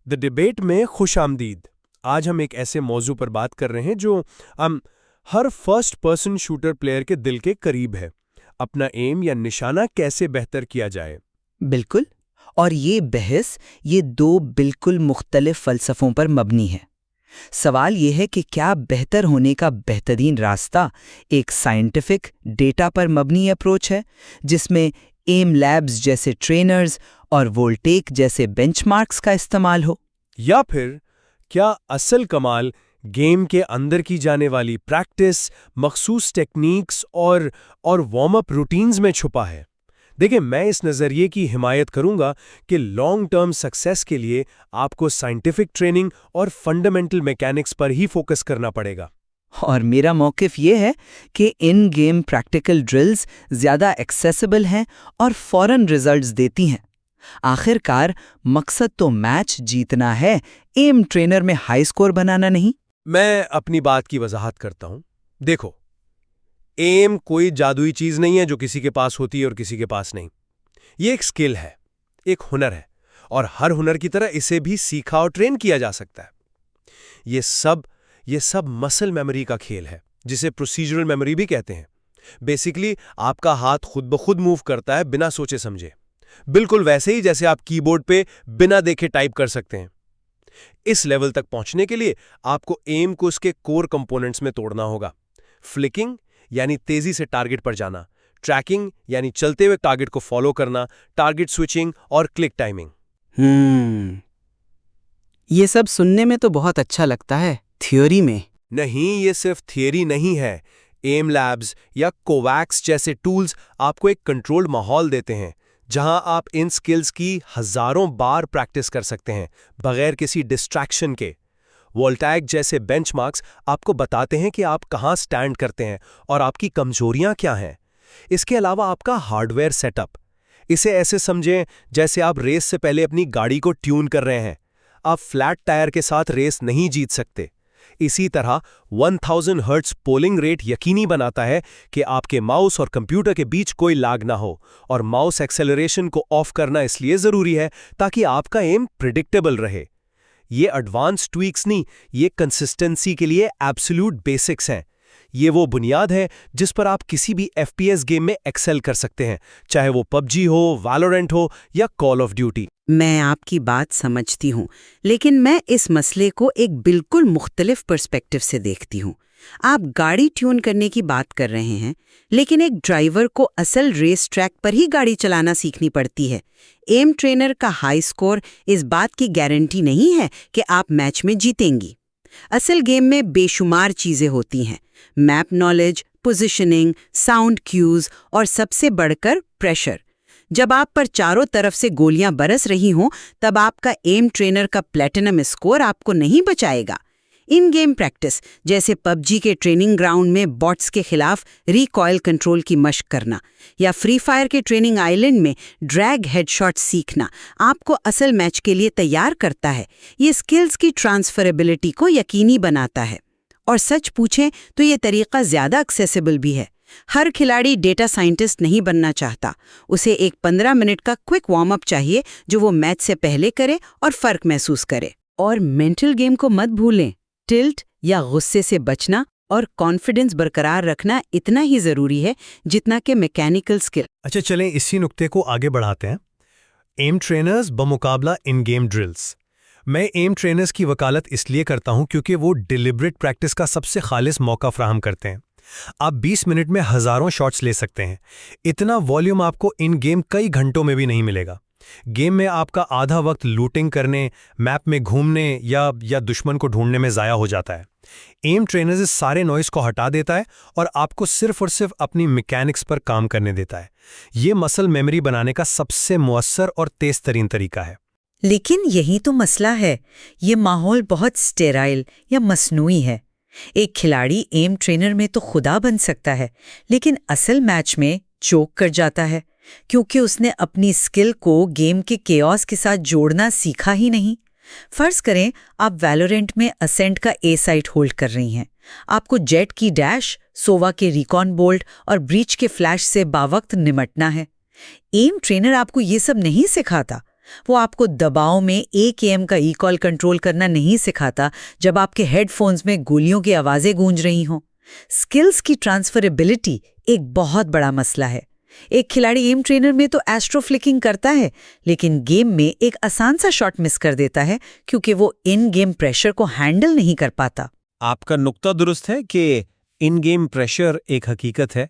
The debate में खुश आमदीद। आज हम एक ऐसे मौजू पर बात कर रहे हैं जो हर फर्स्ट पर्सन शूटर प्लेयर के दिल के करीब है। अपना एम या निशाना कैसे बेहतर किया जाए। बिल्कुल। और ये बहस ये दो बिल्कुल मुख्तलिफ फ़लसफ़ों पर मबनी है। सवाल ये है कि क्या बेहतर होने का बेहतरीन रास्ता एक साइंटिफिक डेटा पर मबनी अप्रोच है जिसमें एम लैब्स जैसे ट्रेनर्स और वोल्टेक जैसे बेंचमार्क्स का इस्तेमाल हो, या फिर क्या असल कमाल गेम के अंदर की जाने वाली प्रैक्टिस, मखसूस टेक्निक्स और वार्म अप रूटीन्स में छुपा है। देखिए, मैं इस नज़रिए की हिमायत करूंगा कि लॉन्ग टर्म सक्सेस के लिए आपको साइंटिफिक ट्रेनिंग और फंडामेंटल मैकेनिक्स पर ही फोकस करना पड़ेगा। और मेरा मौक़िफ़ ये है कि इन गेम प्रैक्टिकल ड्रिल्स ज़्यादा एक्सेसिबल हैं और फ़ौरन रिजल्ट्स देती हैं। आखिरकार मकसद तो मैच जीतना है, एम ट्रेनर में हाई स्कोर बनाना नहीं। मैं अपनी बात की वजाहत करता हूं। देखो, एम कोई जादुई चीज नहीं है जो किसी के पास होती है और किसी के पास नहीं। ये एक स्किल है, एक हुनर है, और हर हुनर की तरह इसे भी सीखा और ट्रेन किया जा सकता है। ये सब मसल मेमोरी का खेल है, जिसे प्रोसीजरल मेमोरी भी कहते हैं। बेसिकली आपका हाथ खुद ब खुद मूव करता है बिना सोचे समझे, बिल्कुल वैसे ही जैसे आप कीबोर्ड पे बिना देखे टाइप कर सकते हैं। इस लेवल तक पहुंचने के लिए आपको एम को उसके कोर कंपोनेंट्स में तोड़ना होगा। फ्लिकिंग यानी तेजी से टारगेट पर जाना, ट्रैकिंग यानी चलते हुए टारगेट को फॉलो करना, टारगेट स्विचिंग और क्लिक टाइमिंग। ये सब सुनने में तो बहुत अच्छा लगता है, थ्योरी में नहीं, ये सिर्फ थियरी नहीं है। एम लैब्स या कोवैक्स जैसे टूल्स आपको एक कंट्रोल्ड माहौल देते हैं जहां आप इन स्किल्स की हजारों बार प्रैक्टिस कर सकते हैं बगैर किसी डिस्ट्रैक्शन के। वोल्टैक जैसे बेंचमार्क्स आपको बताते हैं कि आप कहां स्टैंड करते हैं और आपकी कमजोरियां क्या हैं। इसके अलावा आपका हार्डवेयर सेटअप, इसे ऐसे समझें जैसे आप रेस से पहले अपनी गाड़ी को ट्यून कर रहे हैं। आप फ्लैट टायर के साथ रेस नहीं जीत सकते। इसी तरह 1000 हर्ट्ज पोलिंग रेट यकीनी बनाता है कि आपके माउस और कंप्यूटर के बीच कोई लाग ना हो, और माउस एक्सेलरेशन को ऑफ करना इसलिए ज़रूरी है ताकि आपका एम प्रिडिक्टेबल रहे। ये एडवांस ट्वीक्स नहीं, ये कंसिस्टेंसी के लिए एब्सोल्यूट बेसिक्स हैं। ये वो बुनियाद है जिस पर आप किसी भी एफपीएस गेम में एक्सेल कर सकते हैं, चाहे वो पबजी हो, वैलोरेंट हो या कॉल ऑफ ड्यूटी। मैं आपकी बात समझती हूँ, लेकिन मैं इस मसले को एक बिल्कुल मुख्तलिफ पर्सपेक्टिव से देखती हूँ। आप गाड़ी ट्यून करने की बात कर रहे हैं, लेकिन एक ड्राइवर को असल रेस ट्रैक पर ही गाड़ी चलाना सीखनी पड़ती है। एम ट्रेनर का हाई स्कोर इस बात की गारंटी नहीं है कि आप मैच में जीतेंगी। असल गेम में बेशुमार चीज़ें होती हैं, map knowledge, positioning, sound cues और सबसे बढ़कर प्रेशर। जब आप पर चारों तरफ से गोलियां बरस रही हों, तब आपका एम ट्रेनर का प्लेटिनम स्कोर आपको नहीं बचाएगा। इन गेम प्रैक्टिस जैसे पबजी के ट्रेनिंग ग्राउंड में बॉट्स के खिलाफ रिकॉयल कंट्रोल की मशक करना, या फ्री फायर के ट्रेनिंग आइलैंड में ड्रैग हेडशॉट सीखना आपको असल मैच के लिए तैयार करता है। ये स्किल्स की ट्रांसफरेबिलिटी को यकीनी बनाता है। और सच पूछें तो ये तरीका ज़्यादा एक्सेसिबल भी है। हर खिलाड़ी डेटा साइंटिस्ट नहीं बनना चाहता। उसे एक 15 मिनट का क्विक वार्म अप चाहिए जो वो मैच से पहले करे और फ़र्क महसूस करे। और मेंटल गेम को मत भूलें। टिल्ट या गुस्से से बचना और कॉन्फिडेंस बरकरार रखना इतना ही ज़रूरी है जितना कि मैकेनिकल स्किल। अच्छा, चलें इसी नुक्ते को आगे बढ़ाते हैं। एम ट्रेनर्स बमुकाबला इन गेम ड्रिल्स। मैं एम ट्रेनर्स की वकालत इसलिए करता हूं क्योंकि वो डिलिब्रेट प्रैक्टिस का सबसे खालिस मौका फ्राहम करते हैं। आप 20 मिनट में हजारों शॉट्स ले सकते हैं। इतना वॉल्यूम आपको इन गेम कई घंटों में भी नहीं मिलेगा। गेम में आपका आधा वक्त लूटिंग करने, मैप में घूमने या दुश्मन को ढूंढने में ज़ाया हो जाता है। एम ट्रेनर्स इस सारे नॉइस को हटा देता है और आपको सिर्फ और सिर्फ अपनी मैकेनिक्स पर काम करने देता है। ये मसल मेमोरी बनाने का सबसे मुअस्सर और तेज तरीन तरीका है। लेकिन यही तो मसला है, ये माहौल बहुत स्टेराइल या मसनूई है। एक खिलाड़ी एम ट्रेनर में तो खुदा बन सकता है, लेकिन असल मैच में चोक कर जाता है क्योंकि उसने अपनी स्किल को गेम के केओस के साथ जोड़ना सीखा ही नहीं। फर्ज करें आप वैलोरेंट में असेंट का ए साइट होल्ड कर रही हैं। आपको जेट की डैश, सोवा के रिकॉन बोल्ट और ब्रीच के फ्लैश से बावक्त निमटना है। एम ट्रेनर आपको ये सब नहीं सिखाता। वो आपको दबाव में 1 AM का ई-कॉल कंट्रोल करना नहीं सिखाता जब आपके हेडफोन्स में गोलियों की आवाज़ें गूंज रही हों। स्किल्स की ट्रांसफरेबिलिटी एक बहुत बड़ा मसला है। एक खिलाड़ी एम ट्रेनर में तो एस्ट्रोफ्लिकिंग करता है, लेकिन गेम में एक आसान सा शॉट मिस कर देता है क्योंकि वो इन गेम प्रेशर को हैंडल नहीं कर पाता। आपका नुक्ता दुरुस्त है कि इन गेम प्रेशर एक हकीकत है,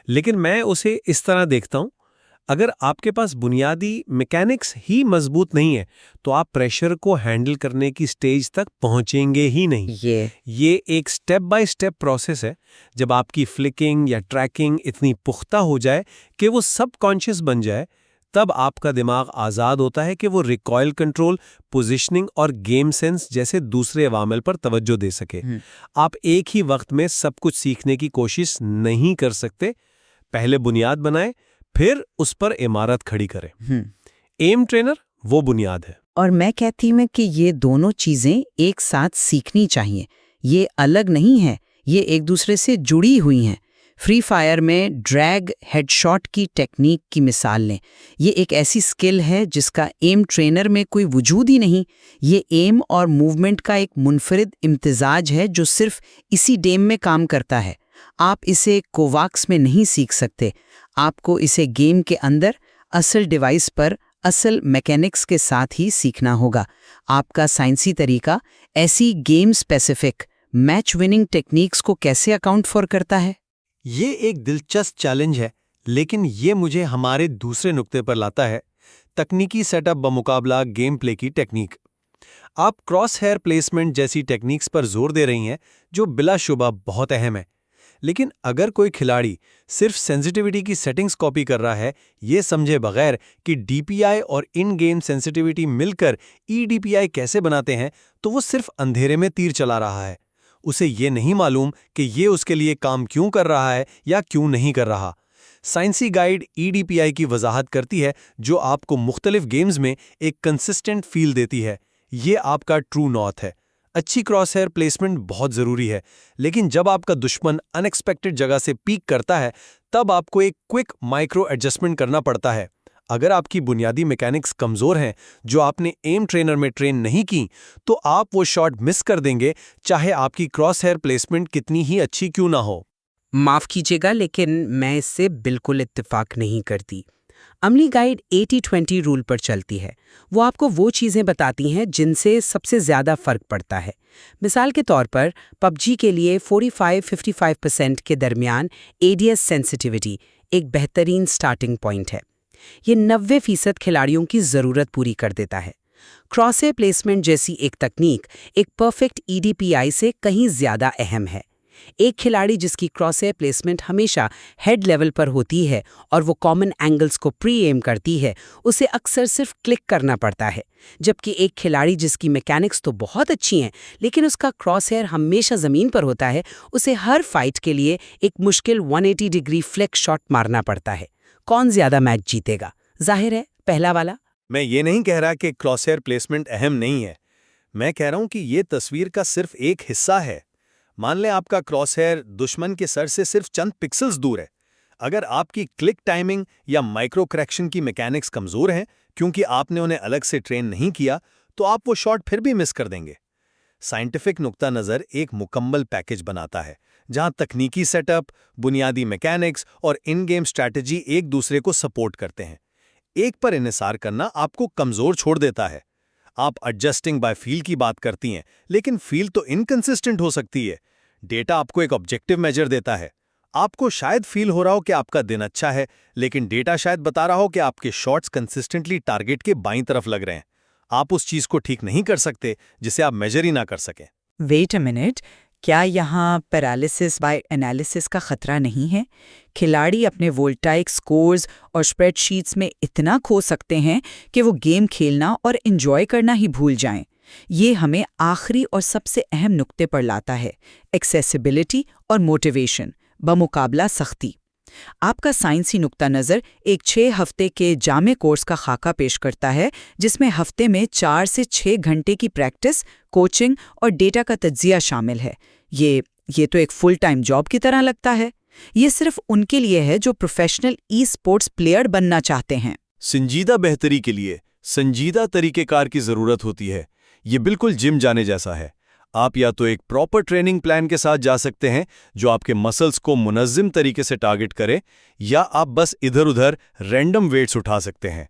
लेकिन मैं उसे इस तरह देखता हूं, अगर आपके पास बुनियादी मैकेनिक्स ही मजबूत नहीं है तो आप प्रेशर को हैंडल करने की स्टेज तक पहुंचेंगे ही नहीं। ये एक स्टेप बाय स्टेप प्रोसेस है। जब आपकी फ्लिकिंग या ट्रैकिंग इतनी पुख्ता हो जाए कि वो सबकॉन्शियस बन जाए, तब आपका दिमाग आज़ाद होता है कि वो रिकॉइल कंट्रोल, पोजीशनिंग और गेम सेंस जैसे दूसरे अवामिल पर तवज्जो दे सके। आप एक ही वक्त में सब कुछ सीखने की कोशिश नहीं कर सकते। पहले बुनियाद बनाएं, फिर उस पर इमारत खड़ी करें। एम ट्रेनर वो बुनियाद है। और मैं कहती हूं कि ये दोनों चीजें एक साथ सीखनी चाहिए। ये अलग नहीं है, ये एक दूसरे से जुड़ी हुई हैं। फ्री फायर में ड्रैग हेडशॉट की टेक्निक की मिसाल लें। ये एक ऐसी स्किल है जिसका एम ट्रेनर में कोई वजूद ही नहीं। ये एम और मूवमेंट का एक मुनफरिद इम्तिजाज है जो सिर्फ इसी गेम में काम करता है। आप इसे कोवाक्स में नहीं सीख सकते। आपको इसे गेम के अंदर असल डिवाइस पर असल मैकेनिक्स के साथ ही सीखना होगा। आपका साइंसी तरीका ऐसी game specific match winning techniques को कैसे अकाउंट फॉर करता है? ये एक दिलचस्प चैलेंज है, लेकिन ये मुझे हमारे दूसरे नुक्ते पर लाता है, तकनीकी सेटअप बमुकाबला गेम प्ले की टेक्निक। आप क्रॉस हेयर प्लेसमेंट जैसी टेक्निक्स पर जोर दे रही हैं, जो बिलाशुबा बहुत अहम है। लेकिन अगर कोई खिलाड़ी सिर्फ सेंसिटिविटी की सेटिंग्स कॉपी कर रहा है, ये समझे बगैर कि डीपीआई और इन गेम सेंसिटिविटी मिलकर ईडीपीआई कैसे बनाते हैं, तो वो सिर्फ अंधेरे में तीर चला रहा है। उसे ये नहीं मालूम कि ये उसके लिए काम क्यों कर रहा है या क्यों नहीं कर रहा। साइंसी गाइड ईडीपीआई की वजाहत करती है, जो आपको मुख्तलिफ गेम्स में एक कंसिस्टेंट फील देती है। ये आपका ट्रू नॉर्थ है। अच्छी क्रॉस हेयर प्लेसमेंट बहुत ज़रूरी है, लेकिन जब आपका दुश्मन अनएक्सपेक्टेड जगह से पीक करता है, तब आपको एक क्विक माइक्रो एडजस्टमेंट करना पड़ता है। अगर आपकी बुनियादी मैकेनिक्स कमज़ोर हैं, जो आपने एम ट्रेनर में ट्रेन नहीं की, तो आप वो शॉट मिस कर देंगे, चाहे आपकी क्रॉस हेयर प्लेसमेंट कितनी ही अच्छी क्यों ना हो। माफ़ कीजिएगा, लेकिन मैं इससे बिल्कुल इत्तेफाक नहीं करती। अमली गाइड 80-20 रूल पर चलती है। वो आपको वो चीज़ें बताती हैं जिनसे सबसे ज़्यादा फ़र्क पड़ता है। मिसाल के तौर पर पबजी के लिए 45-55% के दरमियान एडीएस सेंसिटिविटी एक बेहतरीन स्टार्टिंग पॉइंट है। ये 90% खिलाड़ियों की ज़रूरत पूरी कर देता है। क्रॉसहेयर प्लेसमेंट जैसी एक तकनीक एक परफेक्ट ईडीपीआई से कहीं ज़्यादा अहम है। एक खिलाड़ी जिसकी क्रॉसहेयर प्लेसमेंट हमेशा हेड लेवल पर होती है और वो कॉमन एंगल्स को प्री एम करती है, उसे अक्सर सिर्फ क्लिक करना पड़ता है। जबकि एक खिलाड़ी जिसकी मैकेनिक्स तो बहुत अच्छी हैं, लेकिन उसका क्रॉसहेयर हमेशा ज़मीन पर होता है, उसे हर फाइट के लिए एक मुश्किल 180 डिग्री फ्लिक शॉट मारना पड़ता है। कौन ज़्यादा मैच जीतेगा? जाहिर है पहला वाला। मैं ये नहीं कह रहा कि क्रॉसहेयर प्लेसमेंट अहम नहीं है। मैं कह रहा हूं कि ये तस्वीर का सिर्फ एक हिस्सा है। मान लें आपका क्रॉसहेयर दुश्मन के सर से सिर्फ चंद पिक्सेल्स दूर है। अगर आपकी क्लिक टाइमिंग या माइक्रो करेक्शन की मैकेनिक्स कमज़ोर हैं, क्योंकि आपने उन्हें अलग से ट्रेन नहीं किया, तो आप वो शॉट फिर भी मिस कर देंगे। साइंटिफिक नुक्ता नज़र एक मुकम्मल पैकेज बनाता है, जहां तकनीकी सेटअप, बुनियादी मैकेनिक्स और इन गेम स्ट्रैटेजी एक दूसरे को सपोर्ट करते हैं। एक पर इन्हिसार करना आपको कमज़ोर छोड़ देता है। आप एडजस्टिंग बाय फील की बात करती हैं, लेकिन फील तो इनकंसिस्टेंट हो सकती है। डेटा आपको एक ऑब्जेक्टिव मेजर देता है। आपको शायद फील हो रहा हो कि आपका दिन अच्छा है, लेकिन डेटा शायद बता रहा हो कि आपके शॉट्स कंसिस्टेंटली टारगेट के बाईं तरफ लग रहे हैं। आप उस चीज को ठीक नहीं कर सकते जिसे आप मेजर ही ना कर सकें। वेट अ मिनट, क्या यहाँ पैरालिसिस बाय एनालिसिस का खतरा नहीं है? खिलाड़ी अपने वोल्टाइक स्कोर्स और स्प्रेडशीट्स में इतना खो सकते हैं कि वो गेम खेलना और एंजॉय करना ही भूल जाएं। ये हमें आखिरी और सबसे अहम नुक्ते पर लाता है, एक्सेसिबिलिटी और मोटिवेशन बमुकाबला सख्ती। आपका साइंसी नुक्ता नज़र एक 6 हफ्ते के जामे कोर्स का खाका पेश करता है, जिसमें हफ्ते में 4 से 6 घंटे की प्रैक्टिस, कोचिंग और डेटा का तज्जिया शामिल है। ये तो एक फुल टाइम जॉब की तरह लगता है। ये सिर्फ उनके लिए है जो प्रोफेशनल ई स्पोर्ट्स प्लेयर बनना चाहते हैं। संजीदा बेहतरी के लिए संजीदा तरीकेकार की ज़रूरत होती है। ये बिल्कुल जिम जाने जैसा है। आप या तो एक प्रॉपर ट्रेनिंग प्लान के साथ जा सकते हैं जो आपके मसल्स को मुनज़्ज़म तरीके से टारगेट करे, या आप बस इधर-उधर रैंडम वेट्स उठा सकते हैं।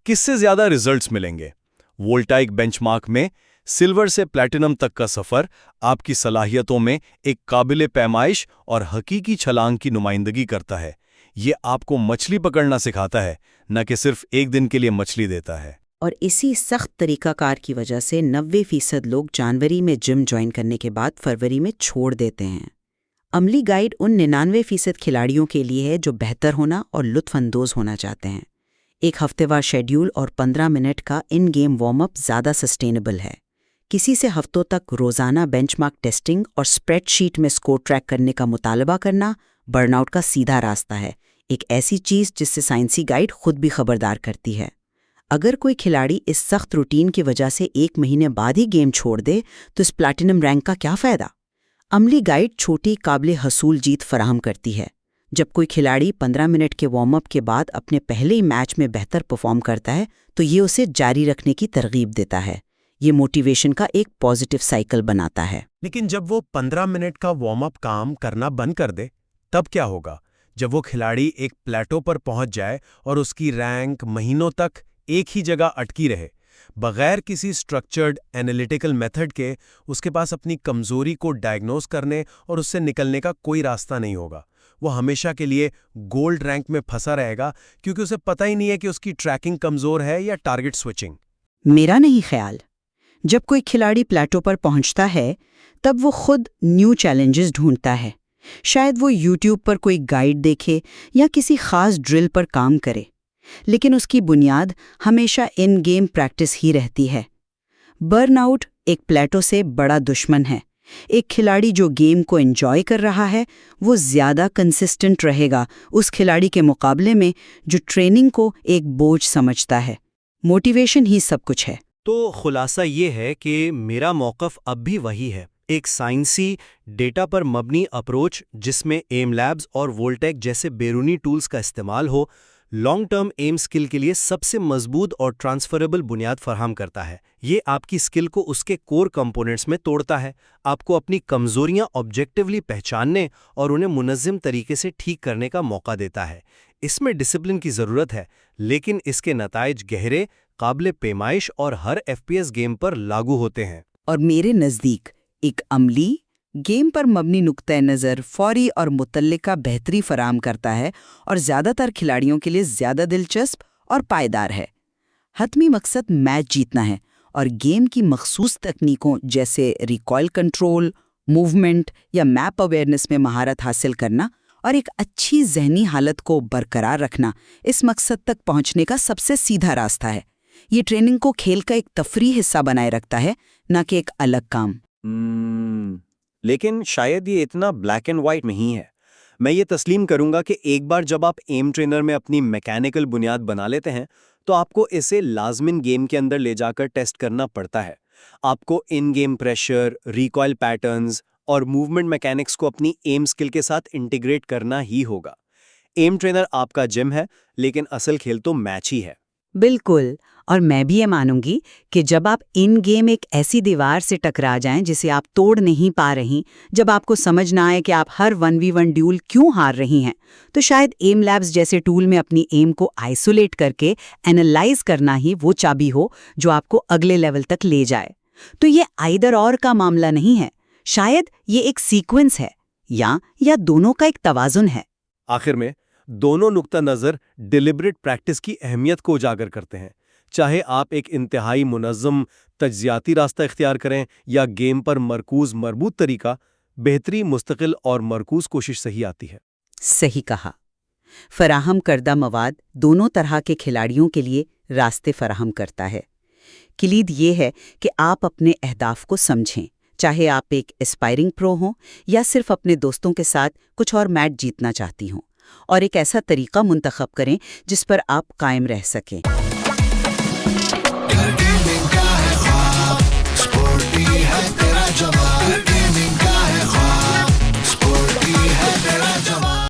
किससे ज़्यादा रिजल्ट्स मिलेंगे? वोल्टाइक बेंचमार्क में सिल्वर से प्लैटिनम तक का सफ़र आपकी सलाहियतों में एक काबिले पैमाइश और हकीकी छलांग की नुमाइंदगी करता है। ये आपको मछली पकड़ना सिखाता है, न कि सिर्फ एक दिन के लिए मछली देता है। और इसी सख्त तरीकाकार की वजह से 90% लोग जनवरी में जिम ज्वाइन करने के बाद फरवरी में छोड़ देते हैं। अमली गाइड उन 99% खिलाड़ियों के लिए है जो बेहतर होना और लुत्फानंदोज होना चाहते हैं। एक हफ्तेवार शेड्यूल और 15 मिनट का इन गेम वार्म अप ज़्यादा सस्टेनेबल है। किसी से हफ्तों तक रोज़ाना बेंचमार्क टेस्टिंग और स्प्रेडशीट में स्कोर ट्रैक करने का मुतालबा करना बर्नआउट का सीधा रास्ता है, एक ऐसी चीज़ जिससे साइंसी गाइड खुद भी खबरदार करती है। अगर कोई खिलाड़ी इस सख्त रूटीन की वजह से 1 महीने बाद ही गेम छोड़ दे तो इस प्लैटिनम रैंक का क्या फ़ायदा? अमली गाइड छोटी काबिले हसूल जीत फराहम करती है। जब कोई खिलाड़ी 15 मिनट के वार्म अप के बाद अपने पहले ही मैच में बेहतर परफॉर्म करता है तो ये उसे जारी रखने की तरगीब देता है। ये मोटिवेशन का एक पॉजिटिव साइकिल बनाता है। लेकिन जब वो 15 मिनट का वार्म अप काम करना बंद कर दे, तब क्या होगा? जब वो खिलाड़ी एक प्लेटो पर पहुंच जाए और उसकी रैंक महीनों तक एक ही जगह अटकी रहे, बगैर किसी स्ट्रक्चर्ड एनालिटिकल मेथड के, उसके पास अपनी कमजोरी को डायग्नोस करने और उससे निकलने का कोई रास्ता नहीं होगा। वो हमेशा के लिए गोल्ड रैंक में फंसा रहेगा क्योंकि उसे पता ही नहीं है कि उसकी ट्रैकिंग कमजोर है या टारगेट स्विचिंग। मेरा नहीं ख्याल। जब कोई खिलाड़ी प्लेटो पर पहुंचता है तब वो खुद न्यू चैलेंजेस ढूंढता है। शायद वो यूट्यूब पर कोई गाइड देखे या किसी खास ड्रिल पर काम करे, लेकिन उसकी बुनियाद हमेशा इन गेम प्रैक्टिस ही रहती है। बर्नआउट एक प्लेटो से बड़ा दुश्मन है। एक खिलाड़ी जो गेम को एंजॉय कर रहा है वो ज़्यादा कंसिस्टेंट रहेगा उस खिलाड़ी के मुकाबले में जो ट्रेनिंग को एक बोझ समझता है। मोटिवेशन ही सब कुछ है। तो खुलासा ये है कि मेरा मौक़िफ़ अब भी वही है, एक साइंसी डेटा पर मबनी अप्रोच जिसमें एम लैब्स और वोल्टेक जैसे बैरूनी टूल्स का इस्तेमाल हो, लॉन्ग टर्म एम स्किल के लिए सबसे मजबूत और ट्रांसफरेबल बुनियाद फराहम करता है। ये आपकी स्किल को उसके कोर कंपोनेंट्स में तोड़ता है, आपको अपनी कमजोरियां ऑब्जेक्टिवली पहचानने और उन्हें मुनज़्ज़म तरीके से ठीक करने का मौका देता है। इसमें डिसिप्लिन की ज़रूरत है, लेकिन इसके नताइज गहरे, काबिले पैमाइश और हर FPS गेम पर लागू होते हैं। और मेरे नज़दीक एक अमली गेम पर मबनी नुक्ता नज़र फौरी और मुतल्लिका बेहतरी फराहम करता है और ज़्यादातर खिलाड़ियों के लिए ज़्यादा दिलचस्प और पायदार है। हतमी मकसद मैच जीतना है और गेम की मखसूस तकनीकों जैसे रिकॉइल कंट्रोल, मूवमेंट या मैप अवेयरनेस में महारत हासिल करना और एक अच्छी जहनी हालत को बरकरार रखना इस मकसद तक पहुंचने का सबसे सीधा रास्ता है। ये ट्रेनिंग को खेल का एक तफरी हिस्सा बनाए रखता है, न कि एक अलग काम। लेकिन शायद ये इतना ब्लैक एंड वाइट नहीं है। मैं ये तस्लीम करूंगा कि एक बार जब आप एम ट्रेनर में अपनी मैकेनिकल बुनियाद बना लेते हैं तो आपको इसे लाजमिन गेम के अंदर ले जाकर टेस्ट करना पड़ता है। आपको इन गेम प्रेशर, रिकॉइल पैटर्न्स और मूवमेंट मैकेनिक्स को अपनी एम स्किल के साथ इंटीग्रेट करना ही होगा। एम ट्रेनर आपका जिम है, लेकिन असल खेल तो मैच ही है। बिल्कुल, और मैं भी ये मानूंगी कि जब आप इन गेम एक ऐसी दीवार से टकरा जाएं जिसे आप तोड़ नहीं पा रही, जब आपको समझ ना आए कि आप हर 1v1 ड्यूल क्यों हार रही हैं, तो शायद एम लैब्स जैसे टूल में अपनी एम को आइसोलेट करके एनालाइज करना ही वो चाबी हो जो आपको अगले लेवल तक ले जाए। तो ये आइदर और का मामला नहीं है, शायद ये एक सीक्वेंस है या दोनों का एक तवाजुन है। आखिर में दोनों नुक्ता नज़र डिलिबरेट प्रैक्टिस की अहमियत को उजागर करते हैं। चाहे आप एक इंतहाई मुनज़्ज़म तज्ज़ियाती रास्ता इख्तियार करें या गेम पर मरकूज़ मरबूत तरीका, बेहतरी मुस्तकिल और मरकूज़ कोशिश सही आती है। सही कहा। फराहम करदा मवाद दोनों तरह के खिलाड़ियों के लिए रास्ते फराहम करता है। किलीद ये है कि आप अपने अहदाफ को समझें, चाहे आप एक एस्पायरिंग प्रो हों या सिर्फ अपने दोस्तों के साथ कुछ और मैच जीतना चाहती हों, और एक ऐसा तरीका मुंतखब करें जिस पर आप कायम रह सकें।